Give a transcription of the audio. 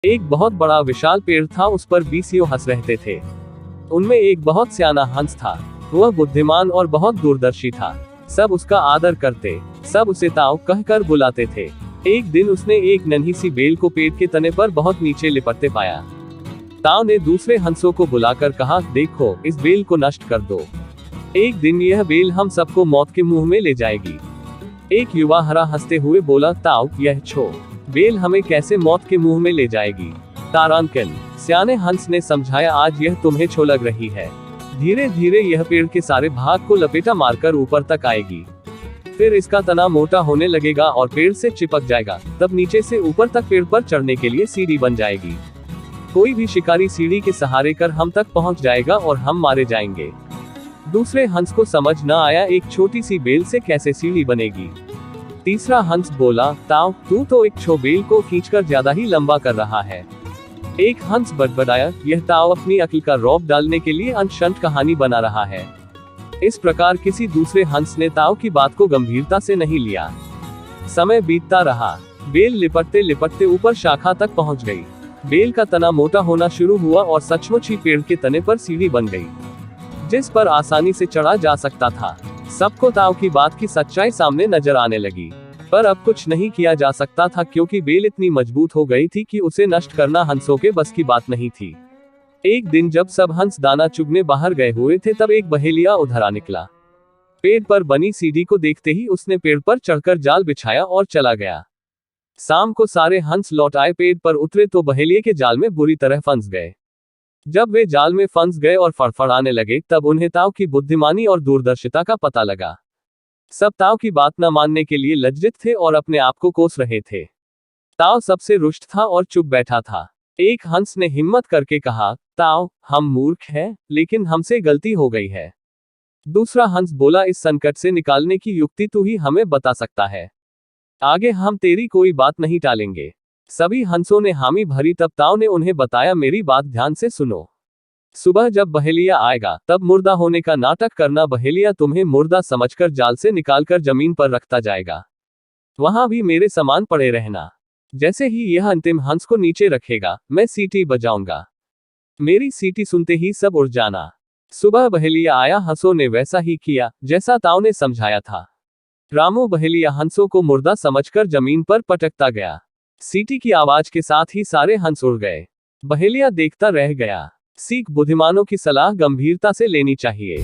एक बहुत बड़ा विशाल पेड़ था, उस पर 20 हंस रहते थे। उनमें एक बहुत सियाना हंस था। वह बुद्धिमान और बहुत दूरदर्शी था। सब उसका आदर करते, सब उसे ताऊ कहकर बुलाते थे। एक दिन उसने एक नन्ही सी बेल को पेड़ के तने पर बहुत नीचे लिपटते पाया। ताऊ ने दूसरे हंसों को बुलाकर कहा, देखो, इस बेल को नष्ट कर दो। एक दिन यह बेल हम सबको मौत के मुंह में ले जाएगी। एक युवा हरा हंसते हुए बोला, ताऊ, यह छो बेल हमें कैसे मौत के मुंह में ले जाएगी? तारांकन, सियाने हंस ने समझाया, आज यह तुम्हें छो लग रही है। धीरे धीरे यह पेड़ के सारे भाग को लपेटा मारकर ऊपर तक आएगी। फिर इसका तना मोटा होने लगेगा और पेड़ से चिपक जाएगा। तब नीचे से ऊपर तक पेड़ पर चढ़ने के लिए सीढ़ी बन जाएगी। कोई भी शिकारी सीढ़ी के सहारे कर हम तक पहुंच जाएगा और हम मारे जाएंगे। दूसरे हंस को समझ न आया, एक छोटी सी बेल से कैसे सीढ़ी बनेगी। तीसरा हंस बोला, ताऊ, तू तो एक छो बेल को खींचकर ज्यादा ही लंबा कर रहा है। एक हंस बड़बड़ाया, यह ताऊ अपनी अक्ल का रौब डालने के लिए अनशंत कहानी बना रहा है। इस प्रकार किसी दूसरे हंस ने ताऊ की बात को गंभीरता से नहीं लिया। समय बीतता रहा। बेल लिपटते लिपटते ऊपर शाखा तक पहुंच गई। बेल का तना मोटा होना शुरू हुआ और सचमुच ही पेड़ के तने पर सीढ़ी बन गई, जिस पर आसानी से चढ़ा जा सकता था। सबको ताऊ की बात की सच्चाई सामने नजर आने लगी, पर अब कुछ नहीं किया जा सकता था, क्योंकि बेल इतनी मजबूत हो गई थी कि उसे नष्ट करना हंसों के बस की बात नहीं थी। एक दिन जब सब हंस दाना चुगने बाहर गए हुए थे, तब एक बहेलिया उधर आ निकला। पेड़ पर बनी सीढ़ी को देखते ही उसने पेड़ पर चढ़कर जाल बिछाया और चला गया। शाम को सारे हंस लौट आए। पेड़ पर उतरे तो बहेलिये के जाल में बुरी तरह फंस गए। जब वे जाल में फंस गए और फड़फड़ाने लगे, तब उन्हें ताऊ की बुद्धिमानी और दूरदर्शिता का पता लगा। सब ताऊ की बात न मानने के लिए लज्जित थे और अपने आप को कोस रहे थे। ताऊ सबसे रुष्ट था और चुप बैठा था। एक हंस ने हिम्मत करके कहा, ताऊ, हम मूर्ख हैं, लेकिन हमसे गलती हो गई है। दूसरा हंस बोला, इस संकट से निकालने की युक्ति तू ही हमें बता सकता है। आगे हम तेरी कोई बात नहीं टालेंगे। सभी हंसों ने हामी भरी। तब ताऊ ने उन्हें बताया, मेरी बात ध्यान से सुनो। सुबह जब बहेलिया आएगा, तब मुर्दा होने का नाटक करना। बहेलिया तुम्हें मुर्दा समझकर जाल से निकालकर जमीन पर रखता जाएगा। वहां भी मेरे समान पड़े रहना। जैसे ही यह अंतिम हंस को नीचे रखेगा, मैं सीटी बजाऊंगा। मेरी सीटी सुनते ही सब उड़ जाना। सुबह बहेलिया आया। हंसों ने वैसा ही किया जैसा ताऊ ने समझाया था। रामू बहेलिया हंसों को मुर्दा समझकर जमीन पर पटकता गया। सीटी की आवाज के साथ ही सारे हंस उड़ गए। बहेलिया देखता रह गया। सीख, बुद्धिमानों की सलाह गंभीरता से लेनी चाहिए।